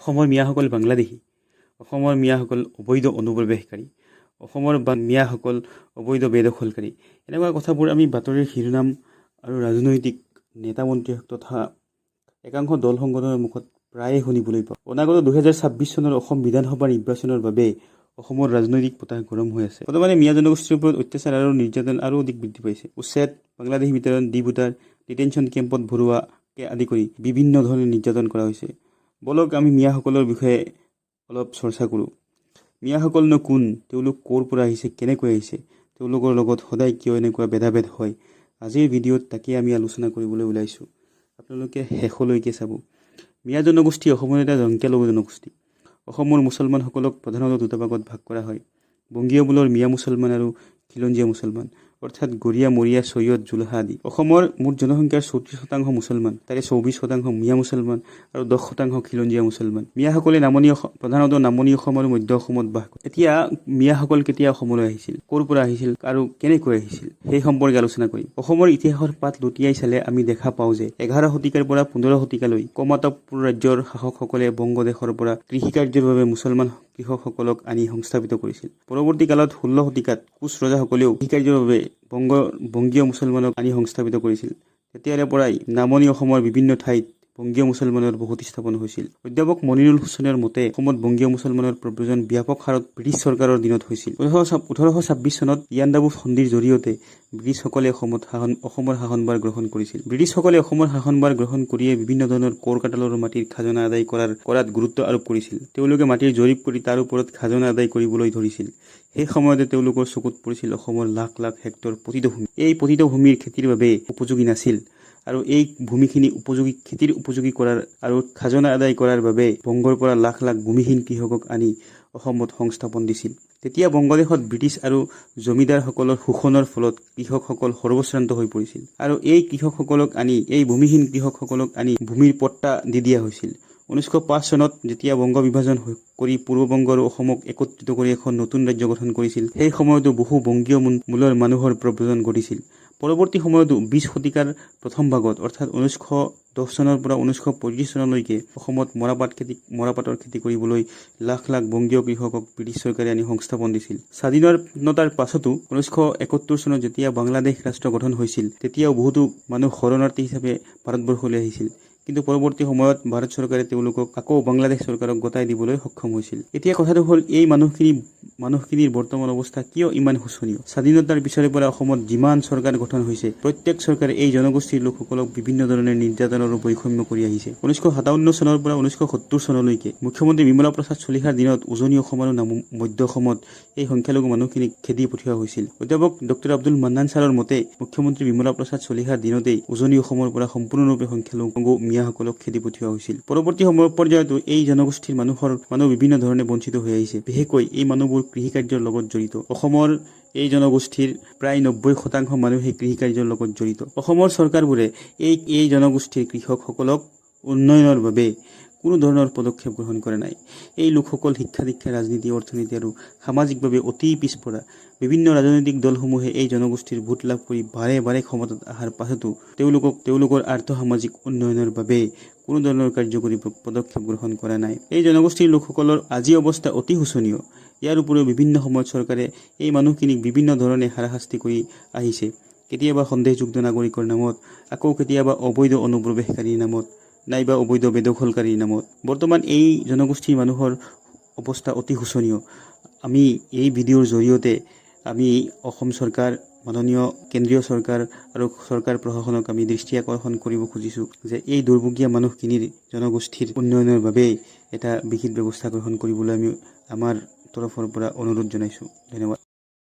অসমৰ মিয়াসকল বাংলাদেশী, অসমৰ মিয়াসকল অবৈধ অনুপ্ৰৱেশকাৰী, অসমৰ মিয়াসকল অবৈধ বেদখলকাৰী, এনেকুৱা কথাবোৰ আমি বাতৰিৰ শিৰোনাম আৰু ৰাজনৈতিক নেতা মন্ত্ৰী তথা একাংশ দল সংগঠনৰ মুখত প্ৰায়ে শুনিবলৈ পাওঁ। অনাগত 2026 চনৰ অসম বিধানসভা নিৰ্বাচনৰ বাবে অসমৰ ৰাজনৈতিক বতাহ গৰম হৈ আছে। বৰ্তমানে মিয়া জনগোষ্ঠীৰ ওপৰত অত্যাচাৰ আৰু নিৰ্যাতন আৰু অধিক বৃদ্ধি পাইছে। উচ্ছেদ, বাংলাদেশ বিতৰণ, ডিভোটাৰ, ডিটেনশ্যন কেম্পত ভৰোৱাকে আদি কৰি বিভিন্ন ধৰণে নিৰ্যাতন কৰা হৈছে। বলক আমি মিয়াসকলৰ বিষয়ে অলপ চৰ্চা কৰোঁ। মিয়াসকলনো কোন, তেওঁলোক ক'ৰ পৰা আহিছে, কেনেকৈ আহিছে, তেওঁলোকৰ লগত সদায় কিয় এনেকুৱা ভেদাভেদ হয়, আজিৰ ভিডিঅ'ত তাকে আমি আলোচনা কৰিবলৈ ওলাইছোঁ। আপোনালোকে শেষলৈকে চাব। মিয়া জনগোষ্ঠী অসমৰ এটা সংখ্যালঘু জনগোষ্ঠী। অসমৰ মুছলমানসকলক প্ৰধানতঃ দুটা ভাগত ভাগ কৰা হয়: বংগীয় মূলৰ মিয়া মুছলমান আৰু খিলঞ্জীয়া মুছলমান, অৰ্থাৎ গৰীয়া, মৰীয়া, চৈয়দ, জুলাহা আদি। অসমৰ মুঠ জনসংখ্যাৰ 34% মুছলমান, তাৰে 24% মিয়া মুছলমান আৰু 10% খিলঞ্জীয়া মুছলমান। মিয়াসকলে প্ৰধানতঃ নামনি অসম আৰু মধ্য অসমত বাস কৰে। এতিয়া মিয়াসকল কেতিয়া অসমলৈ আহিছিল, ক'ৰ পৰা আহিছিল আৰু কেনেকৈ আহিছিল, সেই সম্পৰ্কে আলোচনা কৰিম। অসমৰ ইতিহাসৰ পাত লুটিয়াই চালে আমি দেখা পাওঁ যে 11 শতিকাৰ পৰা 15 শতিকালৈ কমতাপুৰ ৰাজ্যৰ শাসকসকলে বংগদেশৰ পৰা কৃষিকাৰ্যৰ বাবে মুছলমান কৃষকসকলক আনি সংস্থাপিত কৰিছিল। পৰৱৰ্তী কালত 16 শতিকাত কোচ ৰজাসকলেও কৃষিকাৰ্যৰ বাবে বংগীয় মুছলমানক আনি সংস্থাপিত কৰিছিল। তেতিয়াৰে পৰাই নামনি অসমৰ বিভিন্ন ঠাইত বংগীয় মুছলমানৰ বসতি স্থাপন হৈছিল। অধ্যাপক মনিৰুল হুছেইনৰ মতে অসমত বংগীয় মুছলমানৰ প্ৰব্ৰজন ব্যাপক হাৰত ব্ৰিটিছ চৰকাৰৰ দিনত হৈছিল। 1826 চনত ইয়াণ্ডাবু সন্ধিৰ জৰিয়তে ব্ৰিটিছসকলে অসমৰ শাসনভাৰ গ্ৰহণ কৰিছিল। ব্ৰিটিছসকলে অসমৰ শাসনভাৰ গ্ৰহণ কৰিয়ে বিভিন্ন ধৰণৰ কৰ কাটালৰ মাটিৰ খাজনা আদায় কৰাত গুৰুত্ব আৰোপ কৰিছিল। তেওঁলোকে মাটিৰ জৰীপ কৰি তাৰ ওপৰত খাজনা আদায় কৰিবলৈ ধৰিছিল। সেই সময়তে তেওঁলোকৰ চকুত পৰিছিল অসমৰ লাখ লাখ হেক্টৰ পতিত ভূমি। এই পতিত ভূমিৰ খেতিৰ বাবে উপযোগী নাছিল আৰু এই ভূমিখিনি খেতিৰ উপযোগী কৰাৰ আৰু খাজনা আদায় কৰাৰ বাবে বংগৰ পৰা লাখ লাখ ভূমিহীন কৃষকক আনি অসমত সংস্থাপন দিছিল। তেতিয়া বংগদেশত ব্ৰিটিছ আৰু জমিদাৰসকলৰ শোষণৰ ফলত কৃষকসকল সৰ্বশ্ৰান্ত হৈ পৰিছিল আৰু এই ভূমিহীন কৃষকসকলক আনি ভূমিৰ পট্টা দি দিয়া হৈছিল। 1905 চনত যেতিয়া বংগ বিভাজন কৰি পূৰ্ব বংগ আৰু অসমক একত্ৰিত কৰি এখন নতুন ৰাজ্য গঠন কৰিছিল, সেই সময়তো বহু বংগীয় মূলৰ মানুহৰ প্ৰব্ৰজন ঘটিছিল। পৰৱৰ্তী সময়তো 20 শতিকাৰ প্ৰথম ভাগত অৰ্থাৎ 1910 চনৰ পৰা 1935 চনলৈকে অসমত মৰাপাটৰ খেতি কৰিবলৈ লাখ লাখ বংগীয় কৃষকক ব্ৰিটিছ চৰকাৰে আনি সংস্থাপন দিছিল। স্বাধীনতাৰ পাছতো 1971 চনত যেতিয়া বাংলাদেশ ৰাষ্ট্ৰ গঠন হৈছিল, তেতিয়াও বহুতো মানুহ শৰণাৰ্থী হিচাপে ভাৰতবৰ্ষলৈ আহিছিল। কিন্তু পৰৱৰ্তী সময়ত ভাৰত চৰকাৰে তেওঁলোকক আকৌ বাংলাদেশ চৰকাৰক গতাই দিবলৈ সক্ষম হৈছিল। এতিয়া কথাটো হ'ল, এই মানুহখিনিৰ বৰ্তমান অৱস্থা কিয় ইমান শোচনীয়? স্বাধীনতাৰ পিছৰে পৰা অসমত যিমান চৰকাৰ গঠন হৈছে, প্ৰত্যেক চৰকাৰে এই জনগোষ্ঠীৰ লোকসকলক বিভিন্ন ধৰণে নিৰ্যাতন আৰু বৈষম্য কৰি আহিছে। 1957 চনৰ পৰা 1970 চনলৈকে মুখ্যমন্ত্ৰী বিমলা প্ৰসাদ চলিহাৰ দিনত উজনি অসম আৰু মধ্য অসমত এই সংখ্যালঘু মানুহখিনিক খেদি পঠিওৱা হৈছিল। অধ্যাপক ডক্টৰ আব্দুল মান্নান ছাৰৰ মতে মুখ্যমন্ত্ৰী বিমলা প্ৰসাদ চলিহাৰ দিনতেই উজনি অসমৰ পৰা সম্পূৰ্ণৰূপে সংখ্যালঘু মিয়াসকলক খেদি পঠিওৱা হৈছিল। পৰৱৰ্তী পৰ্যায়তো এই জনগোষ্ঠীৰ মানুহ বিভিন্ন ধৰণে বঞ্চিত হৈ আহিছে। বিশেষকৈ এই মানুহবোৰ কৃষিকাৰ্যৰ লগত জড়িত। অসমৰ এই জনগোষ্ঠীৰ প্ৰায় 90% মানুহে কৃষিকাৰ্যৰ লগত জড়িত। অসমৰ চৰকাৰবোৰে এই জনগোষ্ঠীৰ কৃষকসকলক উন্নয়নৰ বাবে কোনো ধৰণৰ পদক্ষেপ গ্ৰহণ কৰা নাই। এই লোকসকল শিক্ষা দীক্ষা, ৰাজনীতি, অৰ্থনীতি আৰু সামাজিকভাৱে অতি পিছপৰা। বিভিন্ন ৰাজনৈতিক দলসমূহে এই জনগোষ্ঠীৰ ভোট লাভ কৰি বাৰে বাৰে ক্ষমতাত অহাৰ পাছতো তেওঁলোকৰ আৰ্থ-সামাজিক উন্নয়নৰ বাবে কোনো ধৰণৰ কাৰ্যকৰী পদক্ষেপ গ্ৰহণ কৰা নাই। এই জনগোষ্ঠীৰ লোকসকলৰ আজি অৱস্থা অতি শোচনীয়। ইয়াৰ উপৰিও বিভিন্ন সময়ত চৰকাৰে এই মানুহখিনিক বিভিন্ন ধৰণে হাৰাশাস্তি কৰি আহিছে। কেতিয়াবা সন্দেহযুক্ত নাগৰিকৰ নামত, আকৌ কেতিয়াবা অবৈধ অনুপ্ৰৱেশকাৰীৰ নামত, নাইবা অবৈধ বেদখলকাৰীৰ নামত। বৰ্তমান এই জনগোষ্ঠীৰ মানুহৰ অৱস্থা অতি শোচনীয়। আমি এই ভিডিঅ'ৰ জৰিয়তে আমি অসম চৰকাৰ, মাননীয় কেন্দ্ৰীয় চৰকাৰ আৰু চৰকাৰ প্ৰশাসনক আমি দৃষ্টি আকৰ্ষণ কৰিব খুজিছোঁ যে এই দুৰ্ভগীয়া মানুহখিনিৰ জনগোষ্ঠীৰ উন্নয়নৰ বাবে এটা বিহিত ব্যৱস্থা গ্ৰহণ কৰিবলৈ আমি আমাৰ তৰফৰ পৰা অনুৰোধ জনাইছোঁ। ধন্যবাদ।